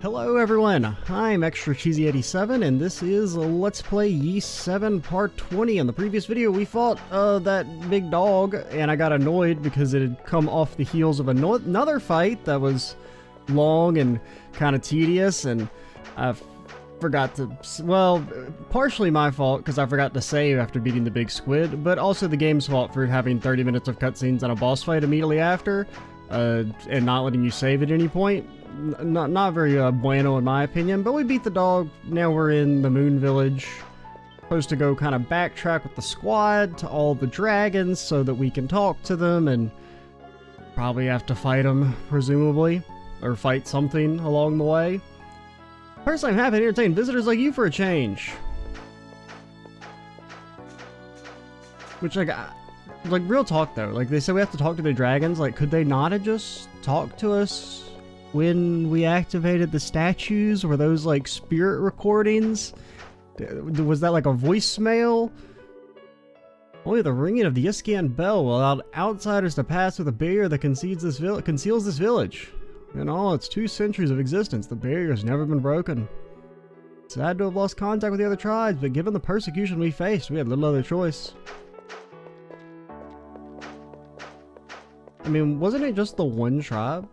Hello everyone, I'm Extra Cheesy 87 and this is Let's Play Ys 7 Part 20. In the previous video we fought that big dog and I got annoyed because it had come off the heels of another fight that was long and kind of tedious, and I forgot to, well, partially my fault because I forgot to save after beating the big squid, but also the game's fault for having 30 minutes of cutscenes and a boss fight immediately after and not letting you save at any point. Not very bueno in my opinion, but we beat the dog. Now we're in the Moon Village. Supposed to go kind of backtrack with the squad to all the dragons so that we can talk to them and probably have to fight them, presumably, or fight something along the way. Personally, I'm happy to entertain visitors like you for a change. Which, like real talk though, like they said we have to talk to the dragons. Like, could they not have just talked to us when we activated the statues? Were those like spirit recordings? Was that like a voicemail? Only the ringing of the Iskian bell will allow outsiders to pass through the barrier that conceals this village. In all its 2 centuries of existence, the barrier has never been broken. Sad to have lost contact with the other tribes, but given the persecution we faced, we had little other choice. I mean, wasn't it just the one tribe?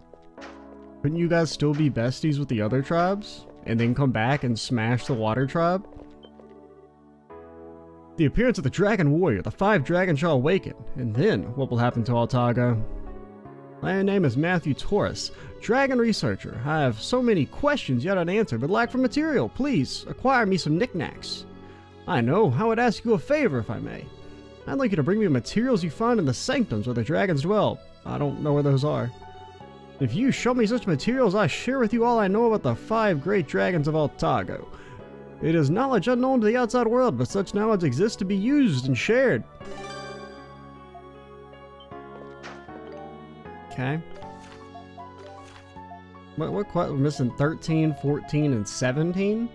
Couldn't you guys still be besties with the other tribes and then come back and smash the water tribe? The appearance of the dragon warrior, the 5 dragons shall awaken, and then what will happen to Altago? My name is Matthew Torres, dragon researcher. I have so many questions yet unanswered, but lack for material. Please acquire me some knickknacks. I know, I would ask you a favor if I may. I'd like you to bring me materials you find in the sanctums where the dragons dwell. I don't know where those are. If you show me such materials, I share with you all I know about the 5 great dragons of Altago. It is knowledge unknown to the outside world, but such knowledge exists to be used and shared. Okay. What quest? We're missing 13, 14, and 17?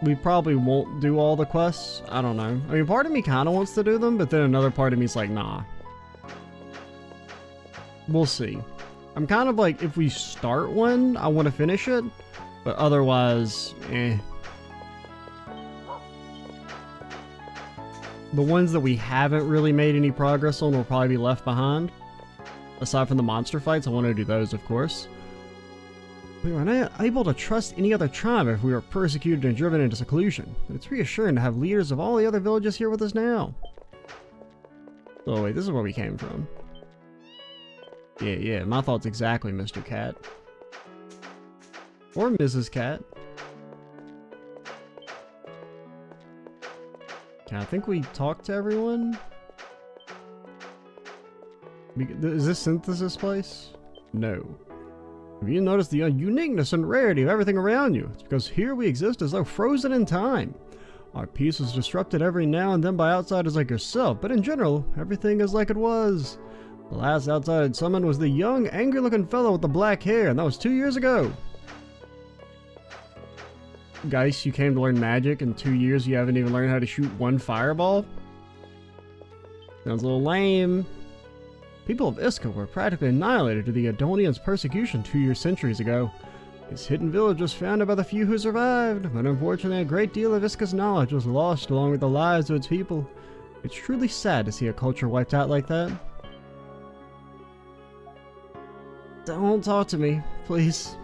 We probably won't do all the quests. I don't know. I mean, part of me kind of wants to do them, but then another part of me is like, nah. We'll see. I'm kind of like, if we start one, I want to finish it, but otherwise, eh. The ones that we haven't really made any progress on will probably be left behind. Aside from the monster fights, I want to do those, of course. We were not able to trust any other tribe if we were persecuted and driven into seclusion, but it's reassuring to have leaders of all the other villages here with us now. Oh wait, this is where we came from. Yeah, my thoughts exactly, Mr. Cat. Or Mrs. Cat. Okay, I think we talked to everyone. Is this Synthesis place? No. Have you noticed the uniqueness and rarity of everything around you? It's because here we exist as though frozen in time. Our peace is disrupted every now and then by outsiders like yourself, but in general, everything is like it was. The last outside summon was the young, angry-looking fellow with the black hair, and that was 2 years ago. Guys, you came to learn magic. In 2 years, you haven't even learned how to shoot one fireball? Sounds a little lame. People of Iska were practically annihilated to the Adonians' persecution 2 centuries ago. This hidden village was founded by the few who survived, but unfortunately a great deal of Iska's knowledge was lost along with the lives of its people. It's truly sad to see a culture wiped out like that. Don't talk to me, please.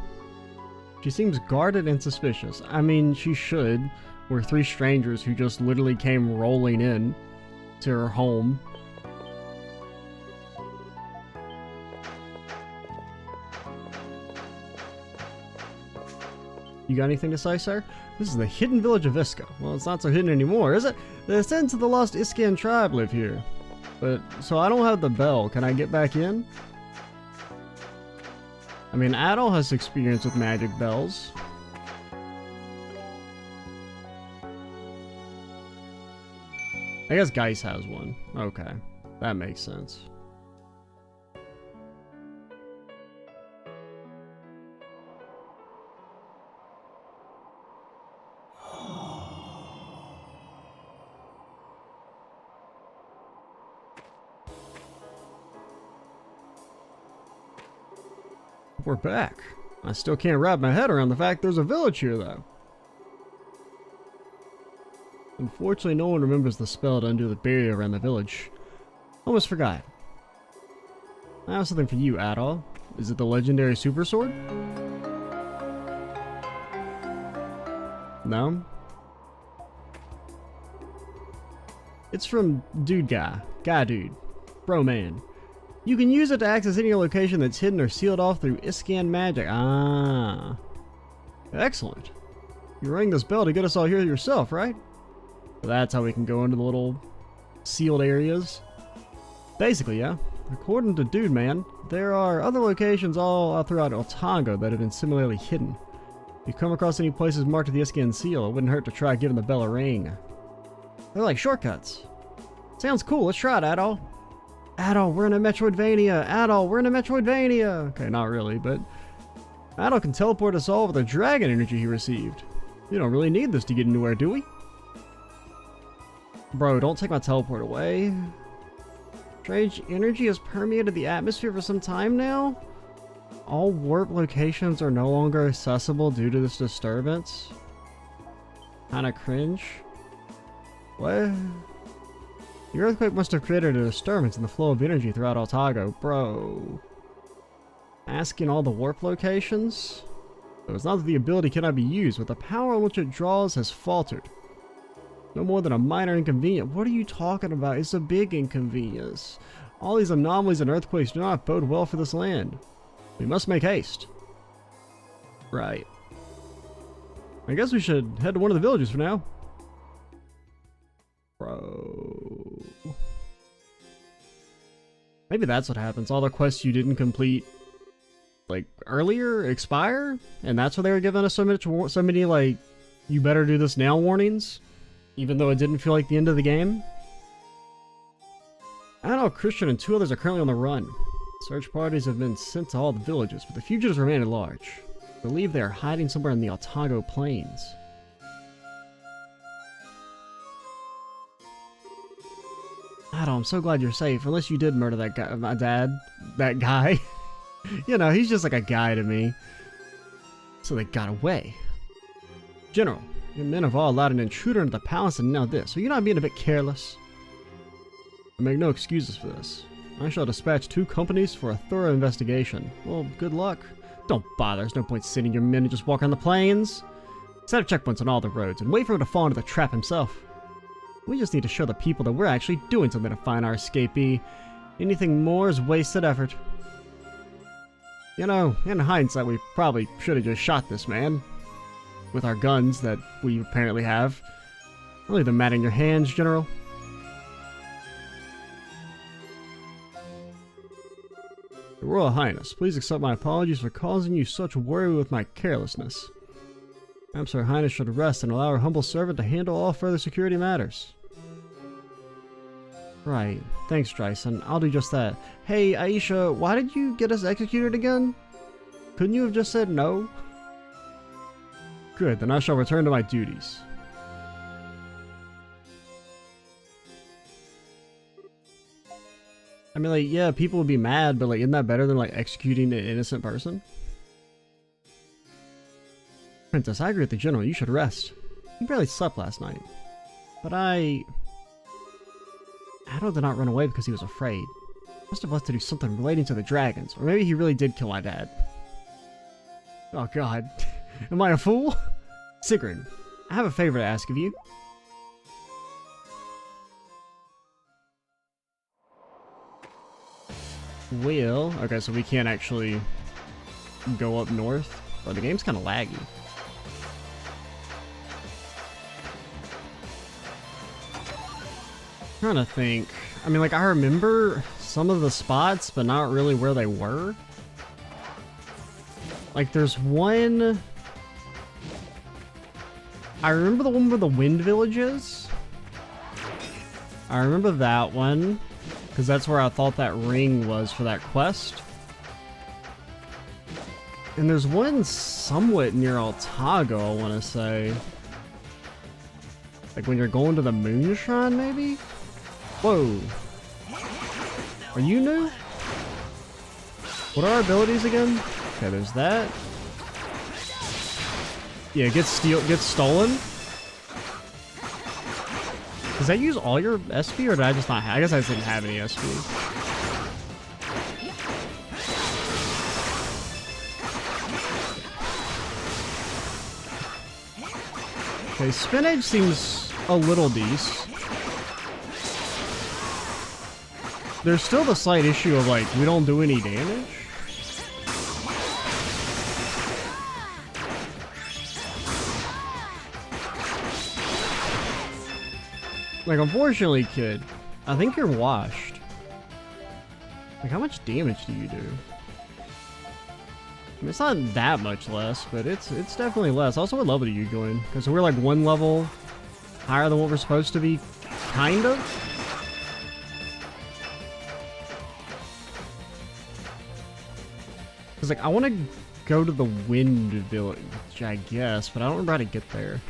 She seems guarded and suspicious. I mean, she should. We're 3 strangers who just literally came rolling in to her home. You got anything to say, sir? This is the hidden village of Iska. Well, it's not so hidden anymore, is it? The descendants of the lost Iskian tribe live here. But, so I don't have the bell. Can I get back in? I mean, Adol has experience with magic bells. I guess Geis has one. Okay, that makes sense. We're back. I still can't wrap my head around the fact there's a village here, though. Unfortunately, no one remembers the spell to undo the barrier around the village. Almost forgot. I have something for you, Adol. Is it the legendary super sword? No? It's from Dude Guy. Guy Dude. Bro Man. You can use it to access any location that's hidden or sealed off through Iscan magic. Ah. Excellent. You rang this bell to get us all here yourself, right? So that's how we can go into the little sealed areas. Basically, yeah. According to Dude Man, there are other locations all throughout Otago that have been similarly hidden. If you come across any places marked with the Iscan seal, it wouldn't hurt to try giving the bell a ring. They're like shortcuts. Sounds cool, let's try it, Adol. Adol, we're in a Metroidvania! Adol, we're in a Metroidvania! Okay, not really, but Adol can teleport us all with the dragon energy he received. You don't really need this to get anywhere, do we? Bro, don't take my teleport away. Strange energy has permeated the atmosphere for some time now. All warp locations are no longer accessible due to this disturbance. Kinda cringe. What? The earthquake must have created a disturbance in the flow of energy throughout Otago. Bro. Asking all the warp locations? So it's not that the ability cannot be used, but the power on which it draws has faltered. No more than a minor inconvenience. What are you talking about? It's a big inconvenience. All these anomalies and earthquakes do not bode well for this land. We must make haste. Right. I guess we should head to one of the villages for now. Bro. Maybe that's what happens. All the quests you didn't complete, like, earlier expire? And that's why they were giving us so many, like, you better do this now warnings? Even though it didn't feel like the end of the game? Adol, Christian, and 2 others are currently on the run. Search parties have been sent to all the villages, but the fugitives remain at large. I believe they are hiding somewhere in the Otago Plains. Adol, I'm so glad you're safe, unless you did murder that guy, my dad. That guy. You know, he's just like a guy to me. So they got away. General, your men have all allowed an intruder into the palace and now this. Are you not being a bit careless? I make no excuses for this. I shall dispatch 2 companies for a thorough investigation. Well, good luck. Don't bother, there's no point sending your men to just walk on the plains. Set up checkpoints on all the roads and wait for him to fall into the trap himself. We just need to show the people that we're actually doing something to find our escapee. Anything more is wasted effort. You know, in hindsight, we probably should have just shot this man. With our guns that we apparently have. I'll leave the mat in your hands, General. Your Royal Highness, please accept my apologies for causing you such worry with my carelessness. Perhaps Her Highness should rest and allow her humble servant to handle all further security matters. Right. Thanks, Dryson. I'll do just that. Hey, Aisha, why did you get us executed again? Couldn't you have just said no? Good, then I shall return to my duties. I mean, like, yeah, people would be mad, but, like, isn't that better than, like, executing an innocent person? Princess, I agree with the General. You should rest. You barely slept last night. But Adol did not run away because he was afraid. He must have left to do something relating to the dragons. Or maybe he really did kill my dad. Oh, God. Am I a fool? Sigrid, I have a favor to ask of you. Well, okay, so we can't actually go up north. But the game's kind of laggy. I'm trying to think. I mean, like, I remember some of the spots, but not really where they were. Like, there's one... I remember the one where the wind village is. I remember that one, because that's where I thought that ring was for that quest. And there's one somewhat near Otago, I want to say. Like when you're going to the moon shrine, maybe? Whoa. Are you new? What are our abilities again? Okay, there's that. Yeah, gets stolen. Does that use all your SP, or did I just not have? I guess I just didn't have any SP. Okay, spinach seems a little decent. There's still the slight issue of, like, we don't do any damage. Like, unfortunately, kid, I think you're washed. Like, how much damage do you do? I mean, it's not that much less, but it's definitely less. Also, what level do you go in? Because we're like one level higher than what we're supposed to be, kind of. Because, like, I want to go to the Wind Village, I guess, but I don't remember how to get there.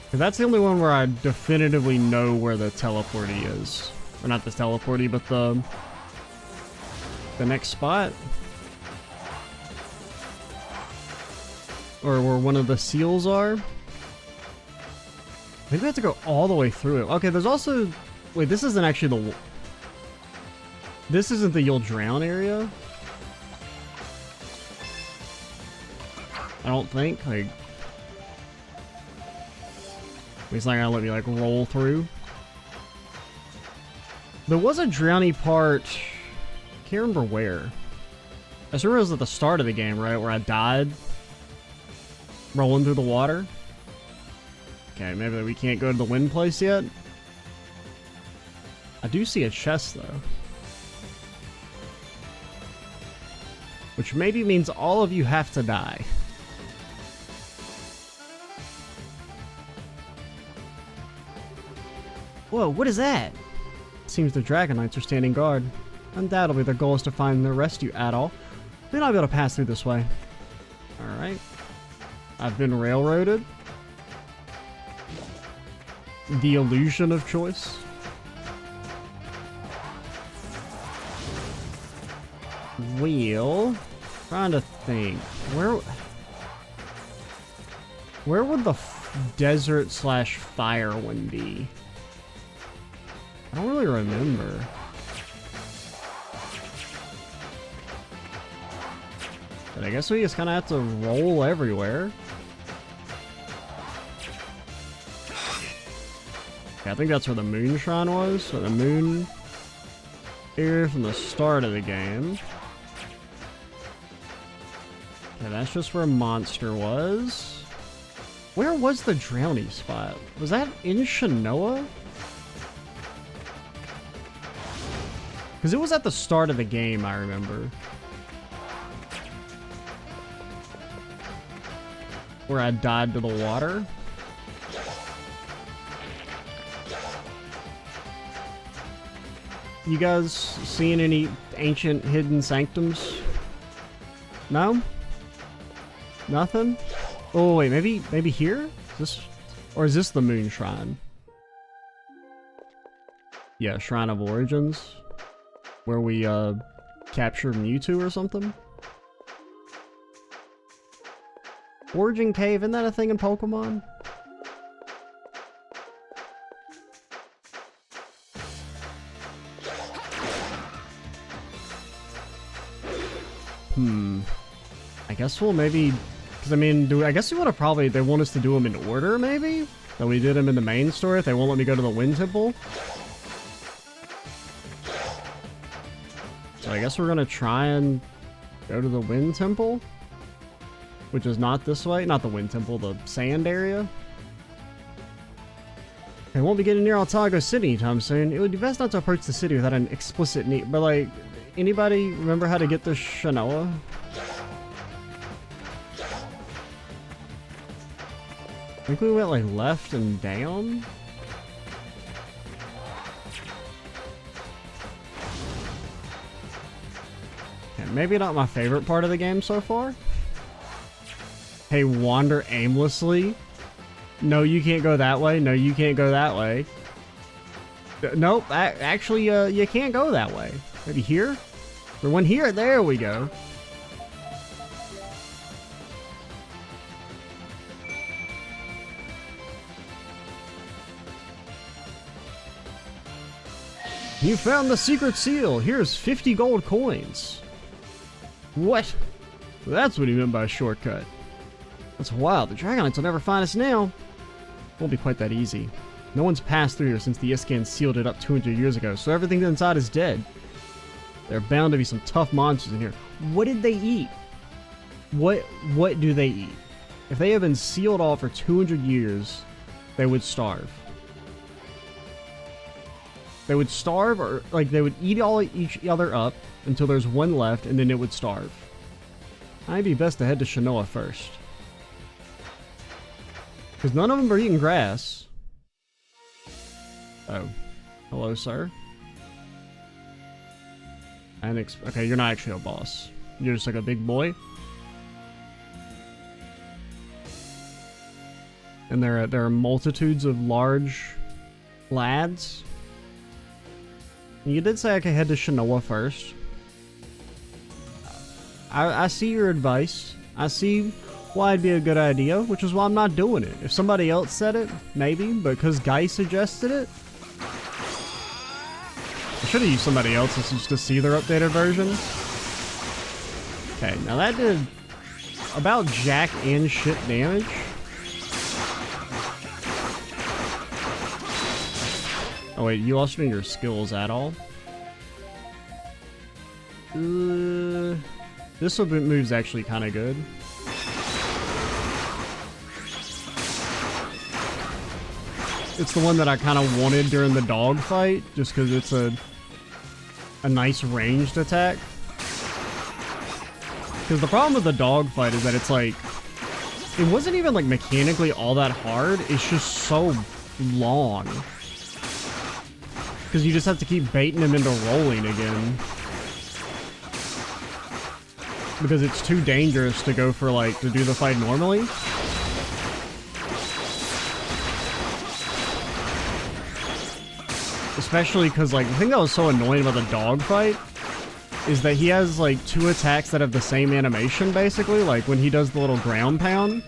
Because that's the only one where I definitively know where the teleporty is. Or not the teleporty, but the next spot. Or where one of the seals are. I think we have to go all the way through it. Okay, there's also... Wait, this isn't actually the... This isn't the You'll Drown area. I don't think. Like... It's not gonna let me, like, roll through. There was a drowny part... I can't remember where. I just remember it was at the start of the game, right? Where I died. Rolling through the water. Okay, maybe we can't go to the wind place yet. I do see a chest, though. Which maybe means all of you have to die. Whoa, what is that? Seems the Dragon Knights are standing guard. Undoubtedly, their goal is to find and arrest you, Adol. They're not able to pass through this way. Alright. I've been railroaded. The illusion of choice. Well, trying to think. Where would the desert / fire one be? I don't really remember. But I guess we just kind of have to roll everywhere. Okay, I think that's where the moon shrine was. So the moon area from the start of the game. Okay, that's just where Monster was. Where was the drowning spot? Was that in Shanoa? Because it was at the start of the game, I remember. Where I died to the water. You guys seeing any ancient hidden sanctums? No? Nothing? Oh wait, maybe here? Is this the moon shrine? Yeah, Shrine of Origins. Where we capture Mewtwo or something? Origin Cave, isn't that a thing in Pokemon? I guess we'll maybe... Because, I mean, I guess we want to probably... They want us to do them in order, maybe? That we did them in the main story if they won't let me go to the Wind Temple. So I guess we're going to try and go to the Wind Temple. Which is not this way. Not the Wind Temple, the sand area. I won't be getting near Altago City anytime soon. It would be best not to approach the city without an explicit need. But, like, anybody remember how to get to Shanoa? I think we went, like, left and down? Okay, maybe not my favorite part of the game so far. Hey, wander aimlessly. No, you can't go that way. No, you can't go that way. Nope, actually, you can't go that way. Maybe here? Or one here. There we go. You found the secret seal. Here's 50 gold coins. What? That's what he meant by a shortcut. That's wild. The Dragonites will never find us now. Won't be quite that easy. No one's passed through here since the Iscan sealed it up 200 years ago, so everything inside is dead. There are bound to be some tough monsters in here. What did they eat? What do they eat? If they have been sealed off for 200 years, they would starve. They would starve, or like they would eat each other up until there's one left, and then it would starve. I'd be best to head to Shanoa first. Because none of them are eating grass. Oh. Hello, sir. Okay, you're not actually a boss. You're just like a big boy. And there are multitudes of large lads. You did say I could head to Shanoa first. I see your advice. I see why it'd be a good idea, which is why I'm not doing it. If somebody else said it, maybe, but because Guy suggested it, I should have used somebody else's just to see their updated version. Okay, now that did about jack and shit damage. Oh wait, you lost me your skills at all? This move's actually kind of good. It's the one that I kind of wanted during the dog fight, just because it's a nice ranged attack. Because the problem with the dog fight is that it's like, it wasn't even like mechanically all that hard, it's just so long. Because you just have to keep baiting him into rolling again. Because it's too dangerous to go for like, to do the fight normally. Especially because like, the thing that was so annoying about the dog fight is that he has like 2 attacks that have the same animation basically, like when he does the little ground pound.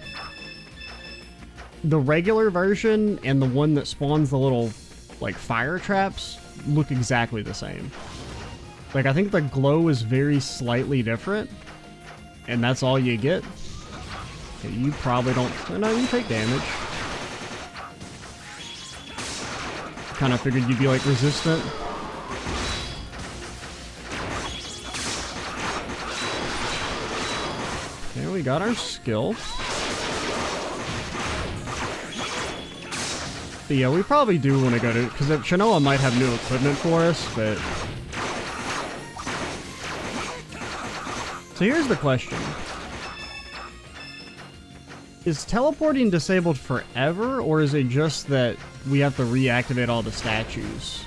The regular version and the one that spawns the little like fire traps look exactly the same. Like I think the glow is very slightly different, and that's all you get. Okay, you probably don't. No, you take damage. Kind of figured you'd be like resistant. Okay, we got our skill. But yeah, we probably do want to go to, because Shanoa might have new equipment for us, but... So here's the question. Is teleporting disabled forever, or is it just that we have to reactivate all the statues?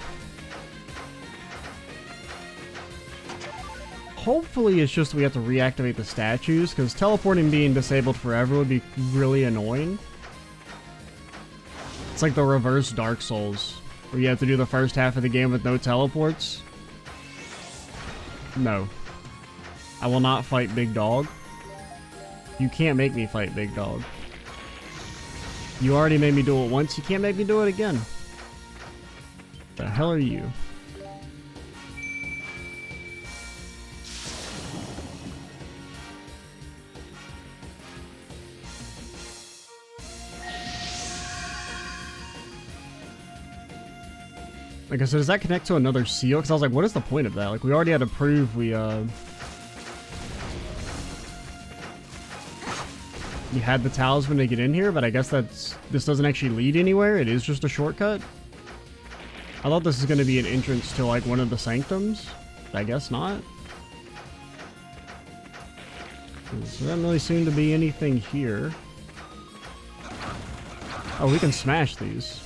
Hopefully it's just we have to reactivate the statues, because teleporting being disabled forever would be really annoying. It's like the reverse Dark Souls, where you have to do the first half of the game with no teleports. No. I will not fight Big Dog. You can't make me fight Big Dog. You already made me do it once, you can't make me do it again. The hell are you? Like I said, does that connect to another seal? Because I was like, what is the point of that? Like, we already had to prove we had the talisman to get in here, but I guess this doesn't actually lead anywhere. It is just a shortcut. I thought this is going to be an entrance to, like, one of the sanctums. I guess not. There doesn't really seem to be anything here. Oh, we can smash these.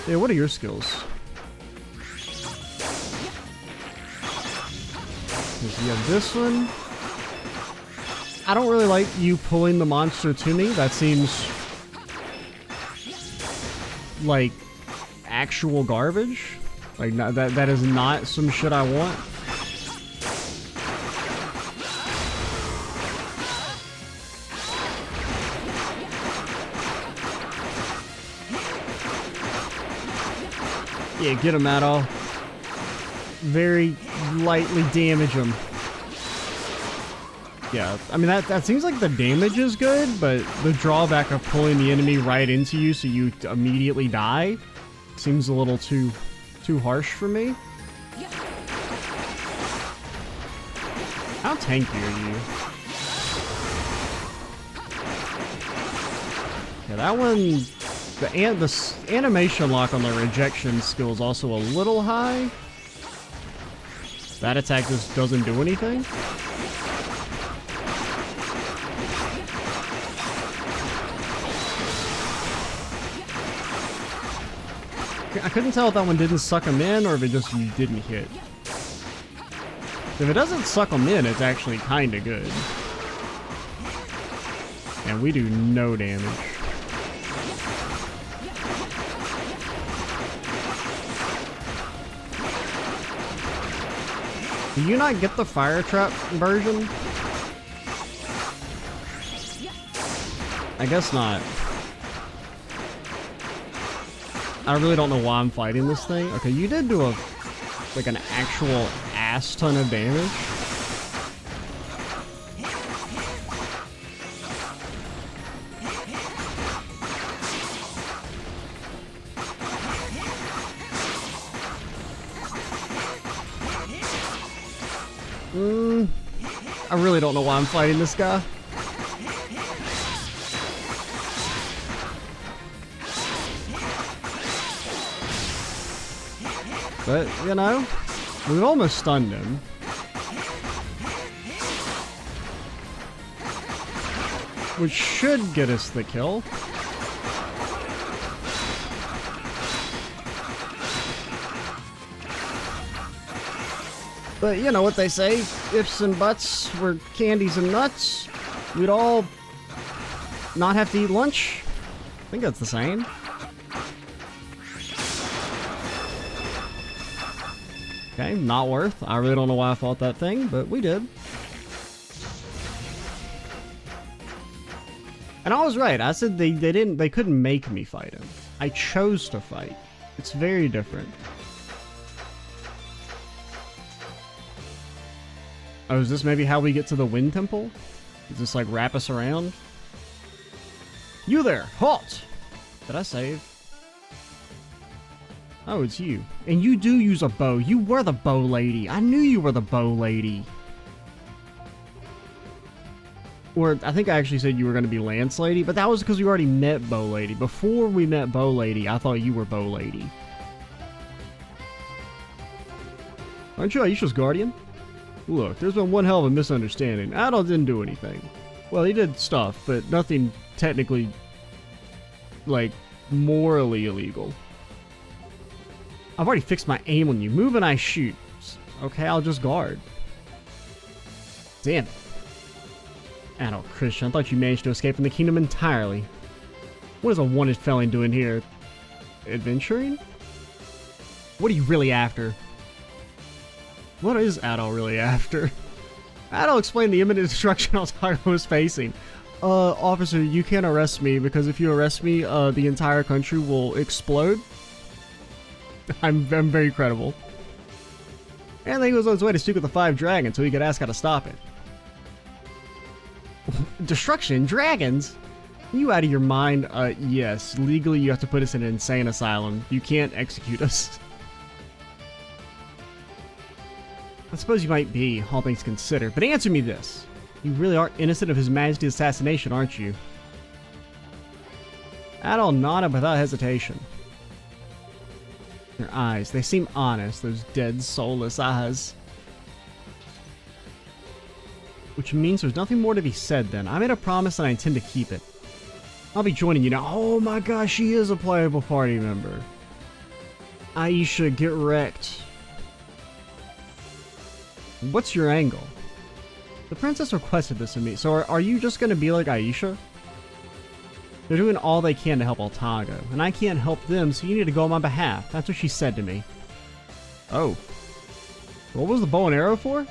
Yeah, what are your skills? You have this one. I don't really like you pulling the monster to me. That seems like actual garbage. Like that is not some shit I want. Yeah, get him, Adol. Very lightly damage him. Yeah, I mean, that seems like the damage is good, but the drawback of pulling the enemy right into you so you immediately die seems a little too harsh for me. How tanky are you? Yeah, that one, the animation lock on the rejection skill is also a little high. That attack just doesn't do anything. I couldn't tell if that one didn't suck him in or if it just didn't hit. If it doesn't suck him in, it's actually kind of good. And we do no damage. Do you not get the fire trap version? I guess not. I really don't know why I'm fighting this thing. Okay, you did do like an actual ass ton of damage. I really don't know why I'm fighting this guy. But, you know, we almost stunned him. Which should get us the kill. But you know what they say, ifs and buts were candies and nuts. We'd all not have to eat lunch. I think that's the same. Okay, not worth. I really don't know why I fought that thing, but we did. And I was right. I said they couldn't make me fight him. I chose to fight. It's very different. Oh, is this maybe how we get to the Wind Temple? Does this like wrap us around? You there! Halt! Did I save? Oh, it's you. And you do use a bow. You were the bow lady. I knew you were the bow lady. Or I think I actually said you were going to be Lance Lady, but that was because we already met Bow Lady. Before we met Bow Lady, I thought you were Bow Lady. Aren't you Aisha's guardian? Look, there's been one hell of a misunderstanding. Adol didn't do anything. Well, he did stuff, but nothing technically, like, morally illegal. I've already fixed my aim on you. Move and I shoot. Okay, I'll just guard. Damn it. Adol Christian, I thought you managed to escape from the kingdom entirely. What is a wanted felon doing here? Adventuring? What are you really after? What is Adol really after? Adol explained the imminent destruction Altaria was facing. Officer, you can't arrest me because if you arrest me, the entire country will explode. I'm very credible. And then he was on his way to speak with the 5 dragons so he could ask how to stop it. Destruction? Dragons? Are you out of your mind? Yes. Legally, you have to put us in an insane asylum. You can't execute us. I suppose you might be, all things considered. But answer me this. You really are innocent of His Majesty's assassination, aren't you? Adol nodded without hesitation. Your eyes, they seem honest, those dead, soulless eyes. Which means there's nothing more to be said then. I made a promise and I intend to keep it. I'll be joining you now. Oh my gosh, she is a playable party member. Aisha, get wrecked. What's your angle? The princess requested this of me, so are you just going to be like Aisha? They're doing all they can to help Altaga, and I can't help them, so you need to go on my behalf. That's what she said to me. Oh. What was the bow and arrow for?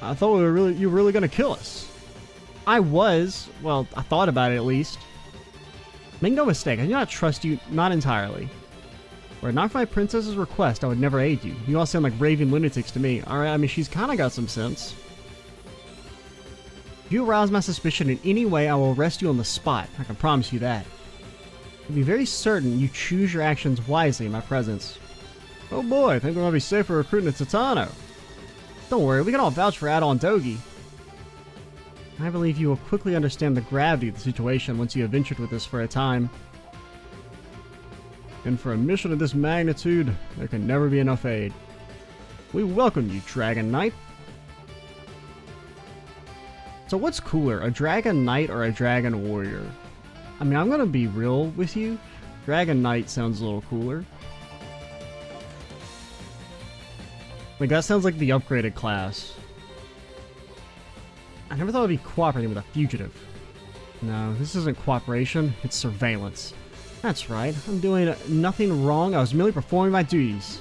I thought you were really going to kill us. I was. Well, I thought about it at least. Make no mistake, I do not trust you, not entirely. Were it not for my princess's request, I would never aid you. You all sound like raving lunatics to me. Alright, I mean, she's kind of got some sense. If you arouse my suspicion in any way, I will arrest you on the spot. I can promise you that. To be very certain you choose your actions wisely in my presence. Oh boy, I think we might be safer recruiting a Titano. Don't worry, we can all vouch for Adol and Dogi. I believe you will quickly understand the gravity of the situation once you have ventured with us for a time. And for a mission of this magnitude, there can never be enough aid. We welcome you, Dragon Knight. So what's cooler, a Dragon Knight or a Dragon Warrior? I mean, I'm gonna be real with you. Dragon Knight sounds a little cooler. Like, that sounds like the upgraded class. I never thought I'd be cooperating with a fugitive. No, this isn't cooperation, it's surveillance. That's right, I'm doing nothing wrong, I was merely performing my duties.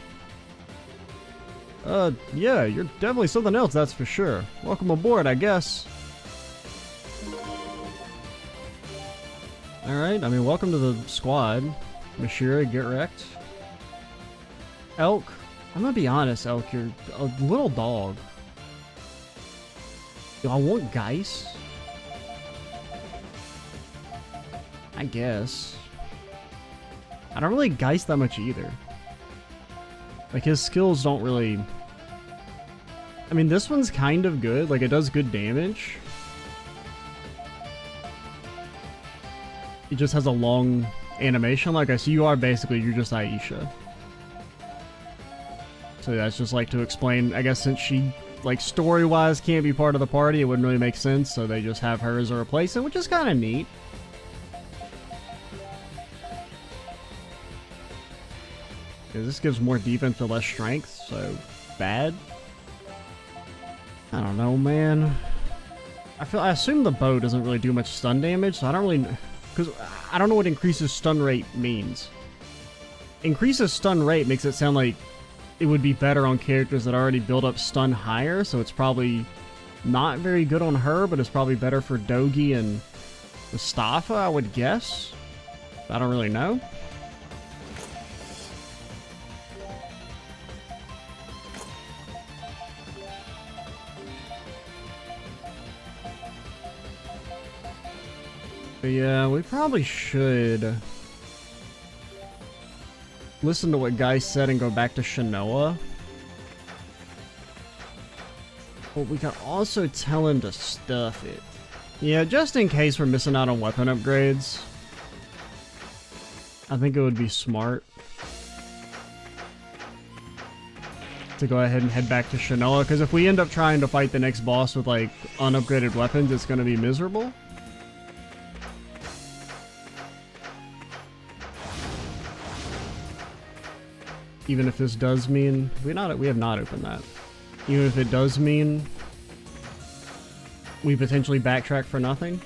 Yeah, you're definitely something else, that's for sure. Welcome aboard, I guess. Alright, I mean, welcome to the squad. Mashira, get wrecked. Elk, I'm gonna be honest, Elk, you're a little dog. Do I want Geist? I guess. I don't really Geist that much either. Like, his skills don't really... I mean, this one's kind of good. Like, it does good damage. It just has a long animation. Like, I see you are basically, you're just Aisha. So that's just like to explain, I guess since she, like, story-wise can't be part of the party, it wouldn't really make sense, so they just have her as a replacement, which is kind of neat. Because this gives more defense but less strength, so bad. I don't know, man. I assume the bow doesn't really do much stun damage, so I don't really... Because I don't know what increases stun rate means. Increases stun rate makes it sound like it would be better on characters that already build up stun higher, so it's probably not very good on her, but it's probably better for Dogi and Mustafa, I would guess. I don't really know. But yeah, we probably should listen to what Guy said and go back to Shanoa. But we can also tell him to stuff it. Yeah, just in case we're missing out on weapon upgrades. I think it would be smart to go ahead and head back to Shanoa, because if we end up trying to fight the next boss with, like, unupgraded weapons, it's going to be miserable. Even if this does mean... We have not opened that. Even if it does mean we potentially backtrack for nothing.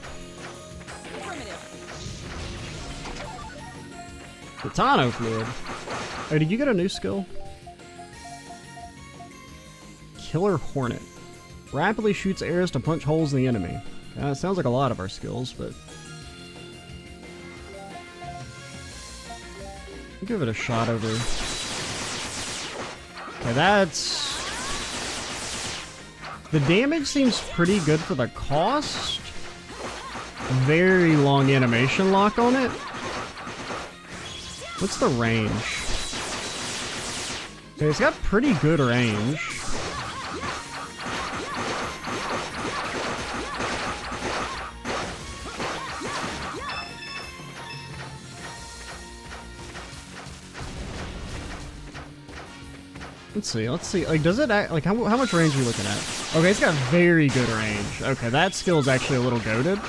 Titano fluid. Oh, did you get a new skill? Killer Hornet. Rapidly shoots arrows to punch holes in the enemy. It sounds like a lot of our skills, but... I'll give it a shot over... Okay, that's... The damage seems pretty good for the cost. Very long animation lock on it. What's the range? Okay, it's got pretty good range. Let's see. Like, does it act, like, how much range are you looking at? Okay, it's got very good range. Okay, that skill is actually a little goated.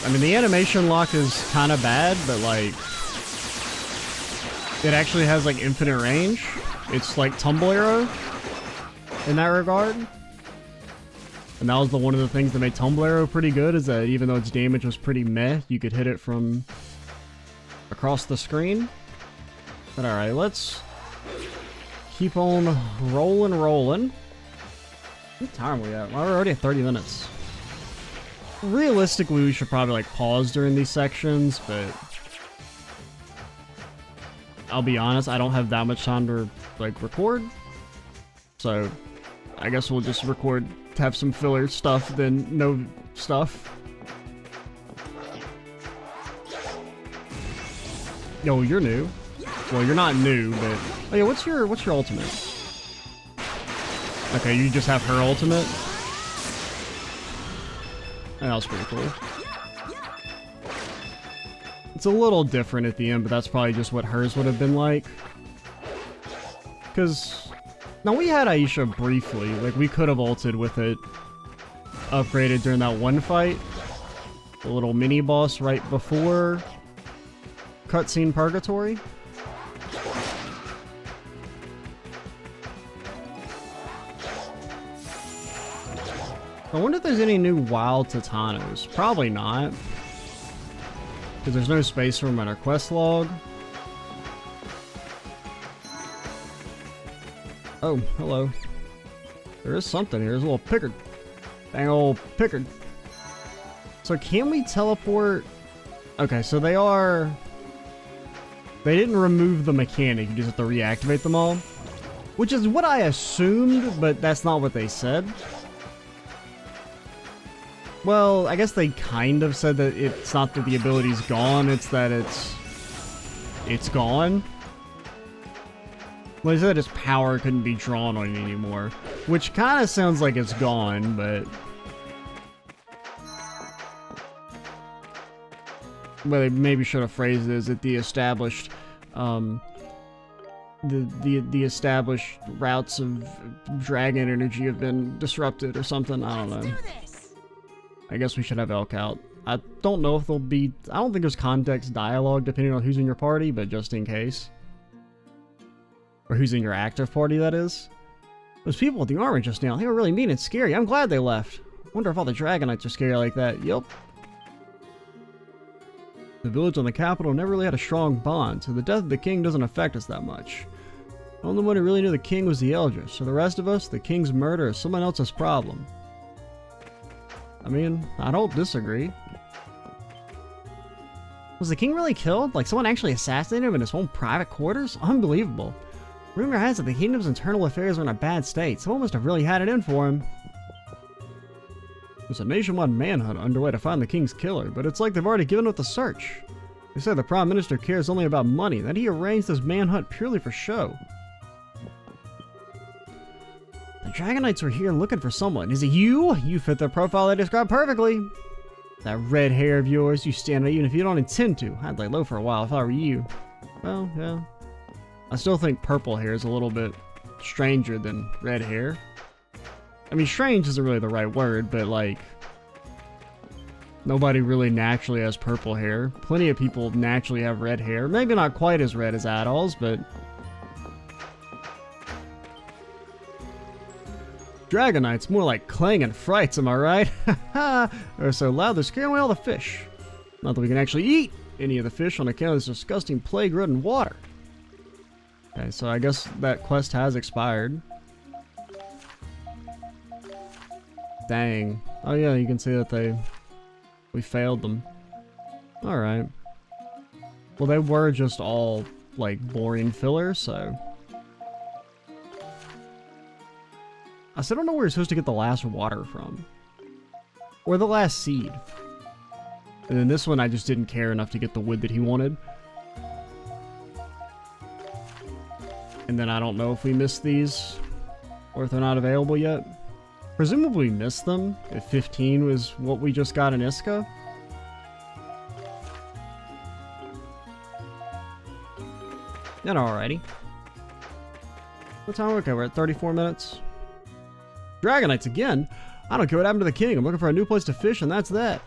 I mean, the animation lock is kind of bad, but, like, it actually has, like, infinite range. It's like Tumble Arrow in that regard. And that was one of the things that made Tumble Arrow pretty good, is that even though its damage was pretty meh, you could hit it from across the screen. But alright, let's keep on rolling. What time are we at? Well, we're already at 30 minutes. realistically, we should probably like pause during these sections, but I'll be honest, I don't have that much time to like record, so I guess we'll just record to have some filler stuff than no stuff. Yo, you're new. Well, you're not new, but oh yeah, what's your ultimate? Okay, you just have her ultimate. That was pretty cool. It's a little different at the end, but that's probably just what hers would have been like. Because now we had Aisha briefly, like we could have ulted with it upgraded during that one fight, the little mini boss right before cutscene Purgatory. I wonder if there's any new wild Titanos. Probably not, because there's no space for them in our quest log. Oh, hello. There is something here. There's a little Pickard. Dang old Pickard. So can we teleport? Okay, so they didn't remove the mechanic. You just have to reactivate them all, which is what I assumed, but that's not what they said. Well, I guess they kind of said that it's not that the ability's gone, it's that it's gone. Well, they said its power couldn't be drawn on it anymore, which kind of sounds like it's gone, but well, they maybe should have phrased it as that the established, the established routes of dragon energy have been disrupted or something. I don't know. I guess we should have Elk out. I don't know if there'll be... I don't think there's context dialogue depending on who's in your party, but just in case. Or who's in your active party, that is. Those people with the armor just now, they were really mean and scary. I'm glad they left. Wonder if all the Dragonites are scary like that. Yup. The village and the capital never really had a strong bond, so the death of the king doesn't affect us that much. The only one who really knew the king was the Eldris. For the rest of us, the king's murder is someone else's problem. I mean, I don't disagree. Was the king really killed? Like someone actually assassinated him in his own private quarters? Unbelievable. Rumor has it the kingdom's internal affairs are in a bad state. Someone must have really had it in for him. There's a nationwide manhunt underway to find the king's killer, but it's like they've already given up the search. They say the prime minister cares only about money, that he arranged this manhunt purely for show. The Dragonites were here looking for someone. Is it you? You fit the profile I described perfectly. That red hair of yours, you stand out even if you don't intend to. I'd lay low for a while if I were you. Well, yeah. I still think purple hair is a little bit stranger than red hair. I mean, strange isn't really the right word, but like, nobody really naturally has purple hair. Plenty of people naturally have red hair. Maybe not quite as red as Adol's, but... Dragonites, more like clang and frights, am I right? They're so loud they're scaring away all the fish. Not that we can actually eat any of the fish on account of this disgusting plague-ridden water. Okay, so I guess that quest has expired. Dang. Oh yeah, you can see that we failed them. Alright. Well, they were just all, like, boring filler, so... I still don't know where you're supposed to get the last water from. Or the last seed. And then this one I just didn't care enough to get the wood that he wanted. And then I don't know if we missed these, or if they're not available yet. Presumably we missed them, if 15 was what we just got in Iska. Yeah, alrighty. What time? Okay, we're at 34 minutes. Dragonites again? I don't care what happened to the king. I'm looking for a new place to fish, and that's that.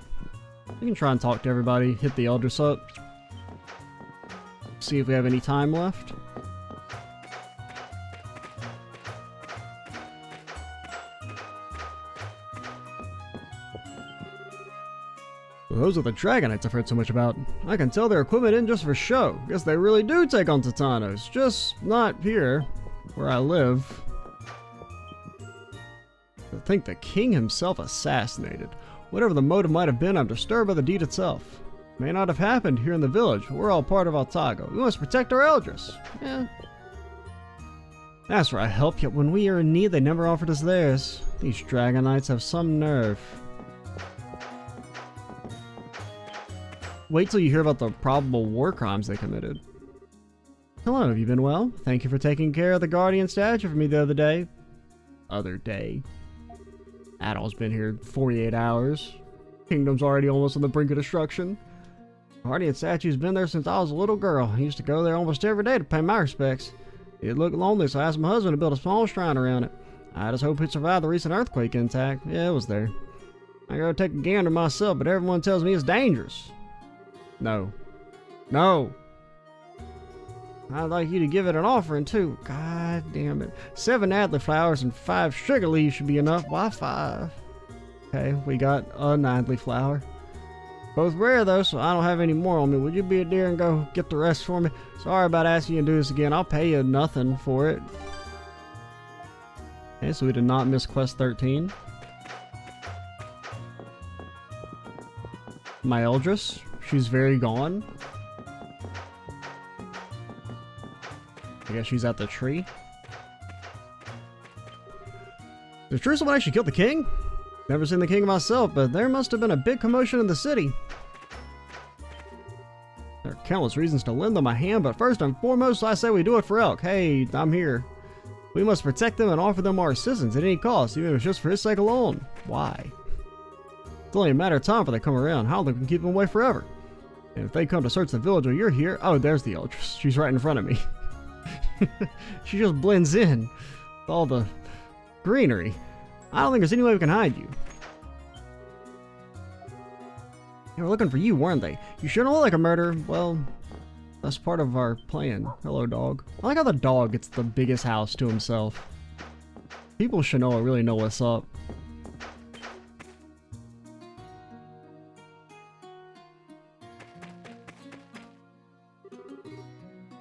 We can try and talk to everybody, hit the Eldris up. See if we have any time left. Well, those are the Dragonites I've heard so much about. I can tell their equipment isn't just for show. Guess they really do take on Titanos. Just not here, where I live. To think the king himself assassinated. Whatever the motive might have been, I'm disturbed by the deed itself. It may not have happened here in the village, but we're all part of Altago. We must protect our elders. Yeah. That's where I help, yet when we are in need, they never offered us theirs. These Dragon Knights have some nerve. Wait till you hear about the probable war crimes they committed. Hello, have you been well? Thank you for taking care of the guardian statue for me the other day. Other day. Adol's been here 48 hours. Kingdom's already almost on the brink of destruction. The guardian statue's been there since I was a little girl. I used to go there almost every day to pay my respects. It looked lonely, so I asked my husband to build a small shrine around it. I just hope it survived the recent earthquake intact. Yeah, it was there. I go take a gander myself, but everyone tells me it's dangerous. No. No! I'd like you to give it an offering, too. God damn it. 7 Adler flowers and 5 sugar leaves should be enough. Why 5? Okay, we got a Adler flower. Both rare, though, so I don't have any more on me. Would you be a dear and go get the rest for me? Sorry about asking you to do this again. I'll pay you nothing for it. Okay, so we did not miss quest 13. My Eldris. She's very gone. I guess she's at the tree. Is it true someone actually killed the king? Never seen the king myself, but there must have been a big commotion in the city. There are countless reasons to lend them a hand, but first and foremost, I say we do it for Elk. Hey, I'm here. We must protect them and offer them our assistance at any cost, even if it's just for his sake alone. Why? It's only a matter of time before they come around. How they can keep them away forever? And if they come to search the village while you're here, oh, there's the Eldris. She's right in front of me. She just blends in with all the greenery. I don't think there's any way we can hide you. They were looking for you, weren't they? You shouldn't look like a murderer. Well, that's part of our plan. Hello, dog. I like how the dog gets the biggest house to himself. People in Shanoa really know what's up.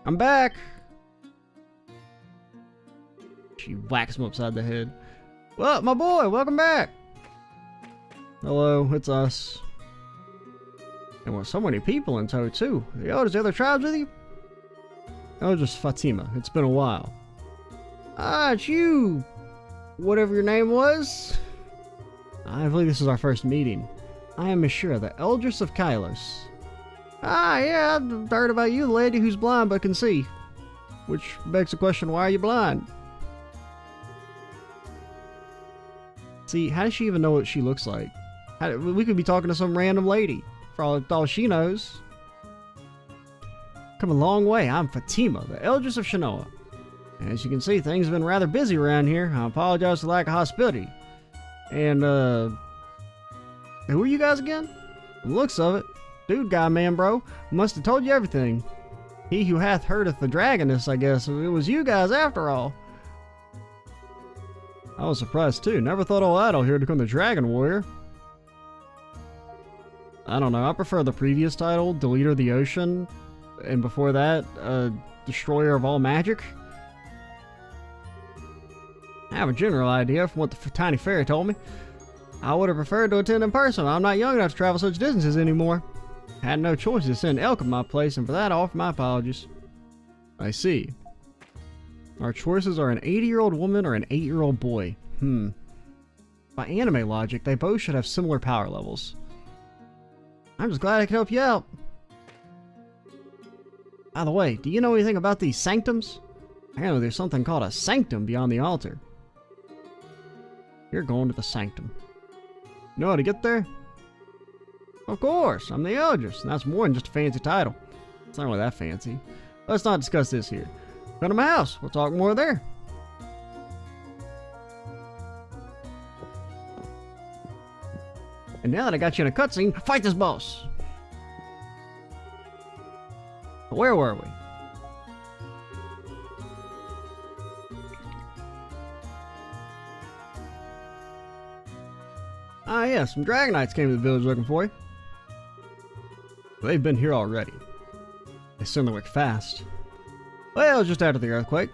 I'm back! She whacks him upside the head. Well, my boy, welcome back! Hello, it's us. And with so many people in tow, too. Yo, does the other tribes with you? Oh, just Fatima. It's been a while. Ah, it's you! Whatever your name was? I believe this is our first meeting. I am Mishra, the Eldris of Kylos. Ah, yeah, I've heard about you, the lady who's blind but can see. Which begs the question, why are you blind? See, how does she even know what she looks like? We could be talking to some random lady, for all she knows. Come a long way, I'm Fatima, the Eldris of Shanoa. As you can see, things have been rather busy around here. I apologize for the lack of hospitality. And, who are you guys again? The looks of it. Dude guy, man, bro. Must have told you everything. He who hath herdeth the dragoness, I guess. It was you guys after all. I was surprised too. Never thought old Adol here to become the Dragon Warrior. I don't know. I prefer the previous title, Deleter of the Ocean. And before that, Destroyer of all magic. I have a general idea from what the tiny fairy told me. I would have preferred to attend in person. I'm not young enough to travel such distances anymore. I had no choice to send Elk at my place, and for that I offer my apologies. I see. Our choices are an 80-year-old woman or an 8-year-old boy. By anime logic, they both should have similar power levels. I'm just glad I could help you out. By the way, do you know anything about these sanctums? Apparently there's something called a sanctum beyond the altar. You're going to the sanctum. You know how to get there? Of course, I'm the Eldris, and that's more than just a fancy title. It's not really that fancy. Let's not discuss this here. Come to my house, we'll talk more there. And now that I got you in a cutscene, fight this boss! Where were we? Ah yeah, some Dragon Knights came to the village looking for you. They've been here already. They certainly work fast. Well, just after the earthquake.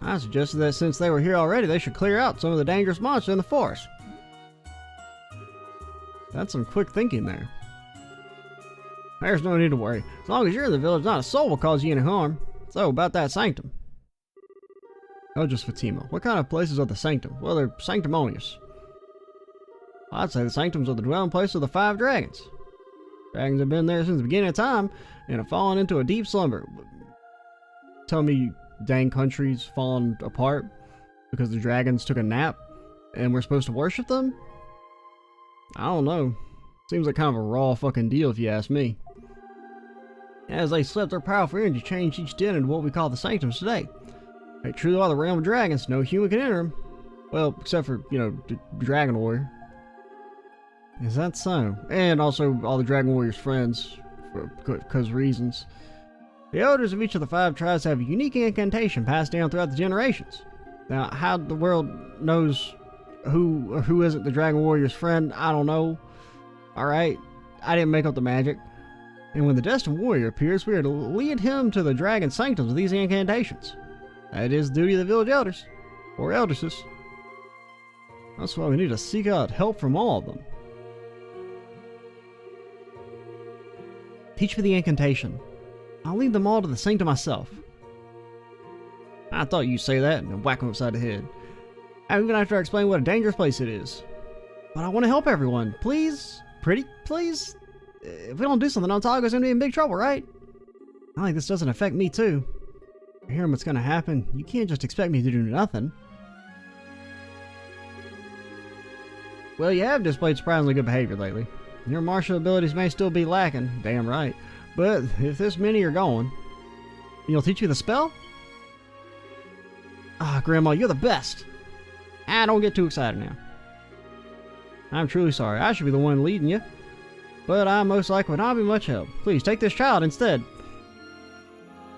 I suggested that since they were here already, they should clear out some of the dangerous monsters in the forest. That's some quick thinking there. There's no need to worry. As long as you're in the village, not a soul will cause you any harm. So, about that sanctum. Eldris Fatima. What kind of places are the sanctum? Well, they're sanctimonious. I'd say the sanctums are the dwelling place of the 5 dragons. Dragons have been there since the beginning of time and have fallen into a deep slumber. Tell me dang countries fallen apart because the dragons took a nap and we're supposed to worship them? I don't know. Seems like kind of a raw fucking deal if you ask me. As they slept, their powerful energy changed each den into what we call the sanctums today. They truly are the realm of dragons. No human can enter them. Well, except for, you know, Dragon Warrior. Is that so? And also all the Dragon Warrior's friends, because reasons. The elders of each of the 5 tribes have a unique incantation passed down throughout the generations. Now, how the world knows who isn't the Dragon Warrior's friend, I don't know. Alright, I didn't make up the magic. And when the Destined Warrior appears, we are to lead him to the Dragon Sanctums with these incantations. That is the duty of the village elders, or eldresses. That's why we need to seek out help from all of them. Teach me the incantation. I'll lead them all to the sanctum myself. I thought you'd say that and whack him upside the head. I'm gonna have to explain what a dangerous place it is. But I want to help everyone. Please? Pretty please? If we don't do something, Ontaga's gonna be in big trouble, right? I think this doesn't affect me too. Hearing what's gonna happen, you can't just expect me to do nothing. Well, you have displayed surprisingly good behavior lately. Your martial abilities may still be lacking, damn right. But if this many are gone, you'll teach you the spell? Ah, Grandma, you're the best. Don't get too excited now. I'm truly sorry. I should be the one leading you. But I most likely would not be much help. Please, take this child instead.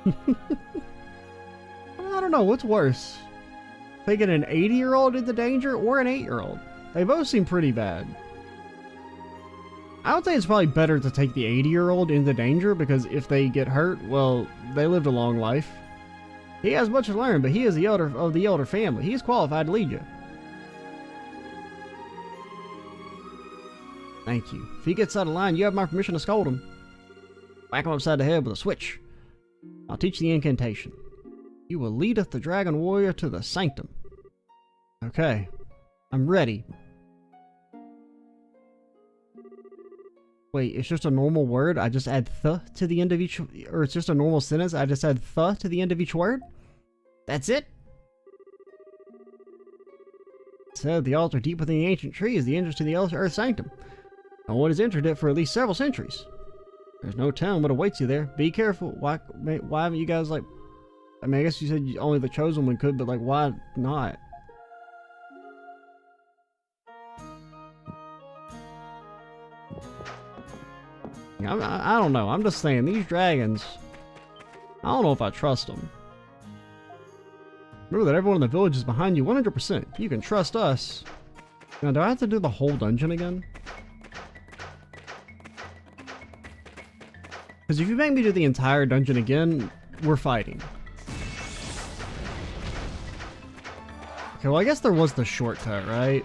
I don't know, what's worse? Taking an 80-year-old into danger or an 8-year-old? They both seem pretty bad. I would say it's probably better to take the 80-year-old into danger because if they get hurt, well, they lived a long life. He has much to learn, but he is the elder of the elder family. He is qualified to lead you. Thank you. If he gets out of line, you have my permission to scold him. Whack him upside the head with a switch. I'll teach the incantation. You will leadeth the Dragon Warrior to the sanctum. Okay. I'm ready. Wait, it's just a normal word? I just add th to the end of each... Or it's just a normal sentence? I just add th to the end of each word? That's it? Said the altar deep within the ancient tree is the entrance to the Earth Sanctum. No one has entered it for at least several centuries. There's no telling what awaits you there. Be careful. Why haven't you guys, like... I mean, I guess you said only the chosen one could, but, like, why not? I don't know. I'm just saying, these dragons... I don't know if I trust them. Remember that everyone in the village is behind you 100%. You can trust us. Now, do I have to do the whole dungeon again? Because if you make me do the entire dungeon again, we're fighting. Okay, well I guess there was the shortcut, right?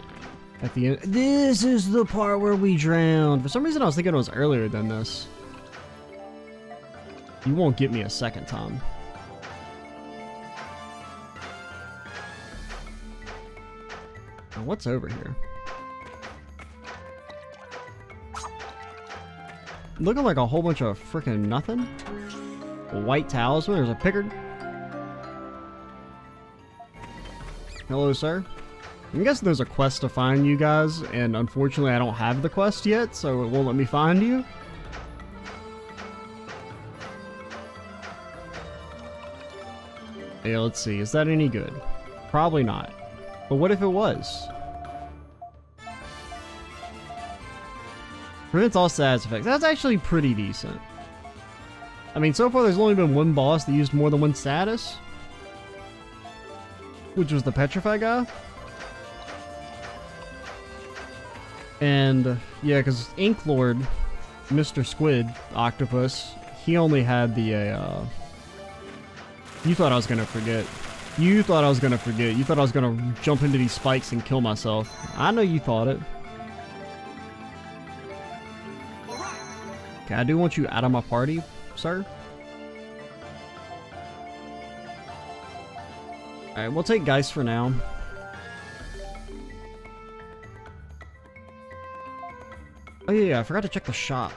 At the end. This is the part where we drowned. For some reason I was thinking it was earlier than this. You won't get me a second time. Now what's over here? Looking like a whole bunch of freaking nothing. A white talisman. There's a Pickard. Hello, sir. I'm guessing there's a quest to find you guys, and unfortunately I don't have the quest yet, so it won't let me find you. Hey, let's see. Is that any good? Probably not. But what if it was? Prevents all status effects. That's actually pretty decent. I mean, so far there's only been one boss that used more than one status. Which was the Petrify guy. And, yeah, because Inklord, Mr. Squid, Octopus, he only had the, You thought I was gonna forget. You thought I was gonna forget. You thought I was gonna jump into these spikes and kill myself. I know you thought it. Okay, I do want you out of my party, sir. Alright, we'll take Geist for now. Oh yeah, I forgot to check the shop.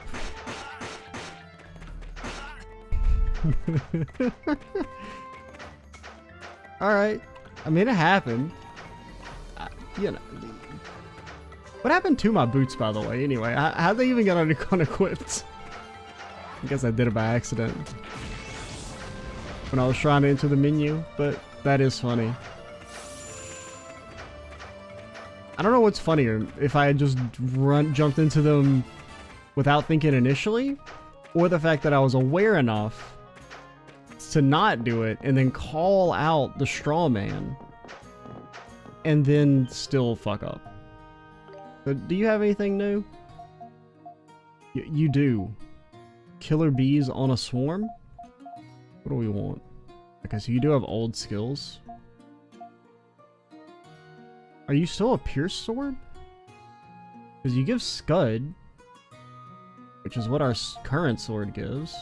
Alright. I mean, it happened. You know. What happened to my boots, by the way, anyway? How'd they even get unequipped? I guess I did it by accident. When I was trying to enter the menu, but that is funny. I don't know what's funnier, if I had just jumped into them without thinking initially, or the fact that I was aware enough to not do it and then call out the straw man and then still fuck up. But do you have anything new? You do. Killer bees on a swarm? What do we want? Okay, so you do have old skills. Are you still a Pierce Sword? Because you give Scud, which is what our current sword gives.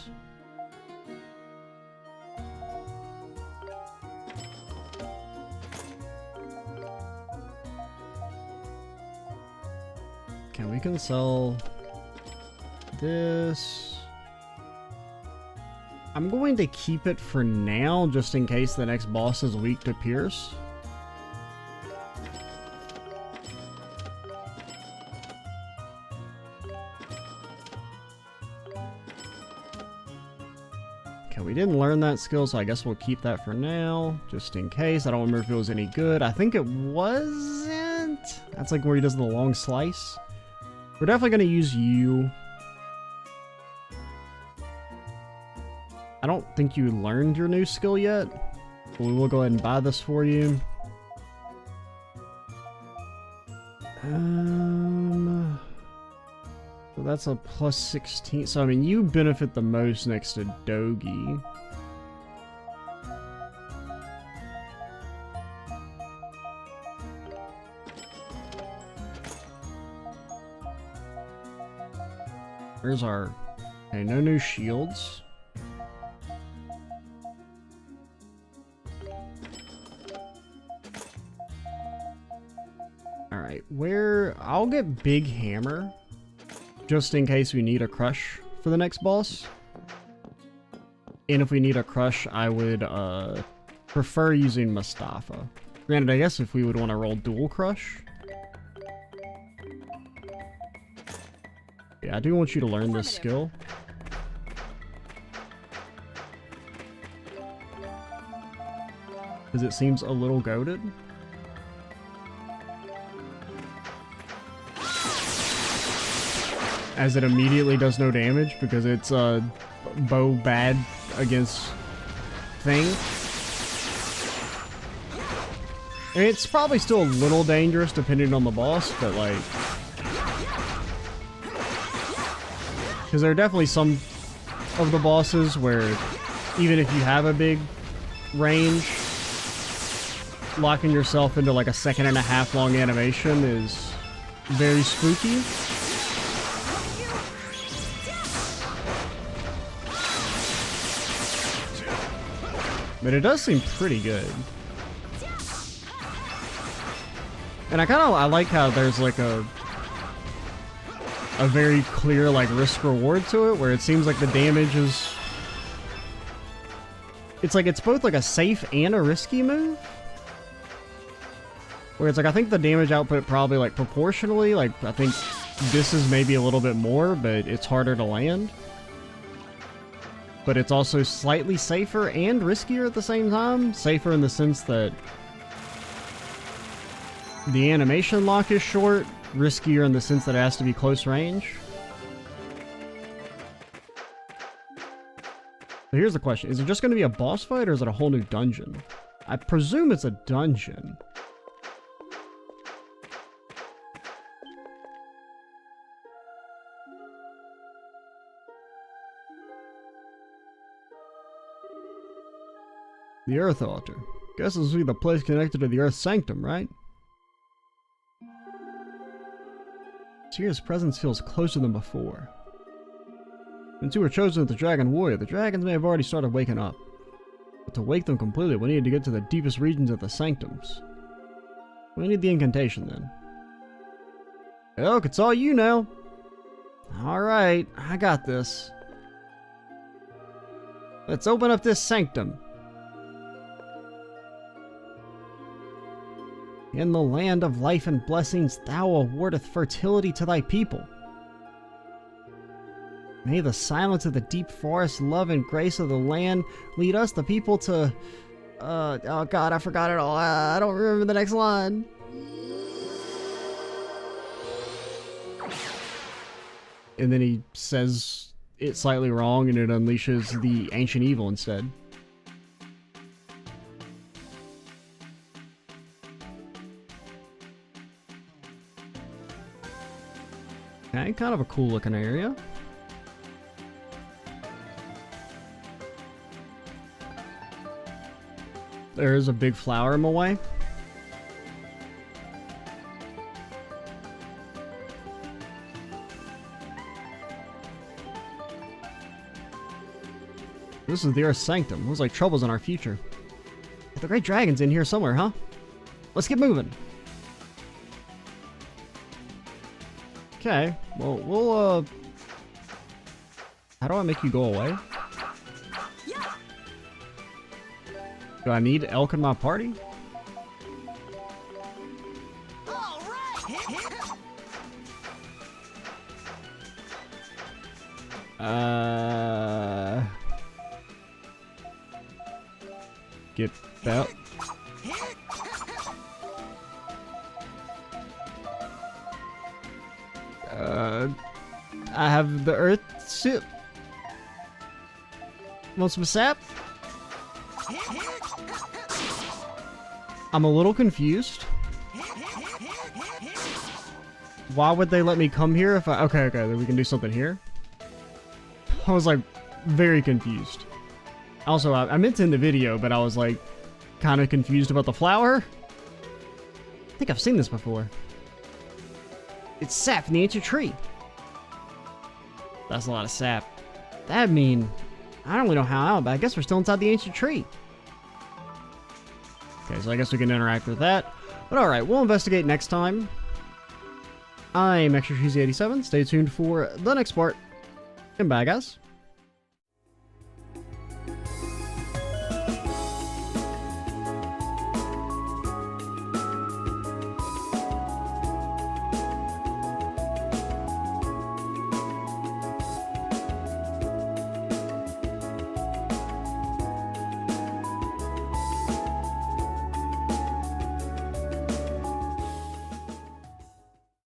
Okay, we can sell this. I'm going to keep it for now, just in case the next boss is weak to Pierce. Okay, we didn't learn that skill, so I guess we'll keep that for now, just in case. I don't remember if it was any good. I think it wasn't. That's like where he does the long slice. We're definitely going to use you. I don't think you learned your new skill yet, but we will go ahead and buy this for you. So that's a plus 16. So, I mean, you benefit the most next to Dogi. Where's our... Okay, no new shields. Alright, where... I'll get Big Hammer, just in case we need a crush for the next boss. And if we need a crush, I would prefer using Mustafa. Granted, I guess if we would want to roll dual crush. Yeah, I do want you to learn this skill. Because it seems a little goated. As it immediately does no damage because it's bow bad against thing. And it's probably still a little dangerous depending on the boss, but like... Because there are definitely some of the bosses where even if you have a big range, locking yourself into like a 1.5 long animation is very spooky. But it does seem pretty good. And I like how there's like a very clear like risk reward to it, where it seems like the damage is... It's like it's both like a safe and a risky move. Where it's like, I think the damage output probably like proportionally, like I think this is maybe a little bit more, but it's harder to land. But it's also slightly safer and riskier at the same time. Safer in the sense that the animation lock is short, riskier in the sense that it has to be close range. So here's the question. Is it just going to be a boss fight or is it a whole new dungeon? I presume it's a dungeon. The Earth Altar. Guess this will be the place connected to the Earth Sanctum, right? Tyr's presence feels closer than before. Since you were chosen as the Dragon Warrior, the dragons may have already started waking up. But to wake them completely, we need to get to the deepest regions of the sanctums. We need the incantation then. Elk, it's all you now. Alright, I got this. Let's open up this sanctum. In the land of life and blessings, thou awardeth fertility to thy people. May the silence of the deep forest, love and grace of the land lead us, the people, to... oh god, I forgot it all. I don't remember the next line. And then he says it slightly wrong and it unleashes the ancient evil instead. Okay, kind of a cool looking area. There is a big flower in my way. This is the Earth's sanctum. Looks like trouble's in our future. The great dragon's in here somewhere, huh? Let's get moving. Okay, well, we'll, how do I make you go away? Do I need Elk in my party? Get out. I have the earth sip. Want some sap? I'm a little confused. Why would they let me come here if I... Okay, then we can do something here. I was like, very confused. Also, I meant to end the video, but I was like, kind of confused about the flower. I think I've seen this before. It's sap from the ancient tree. That's a lot of sap. That'd mean... I don't really know how out, but I guess we're still inside the ancient tree. Okay, so I guess we can interact with that. But alright, we'll investigate next time. I'm Extra Cheesy 87. Stay tuned for the next part. And bye, guys.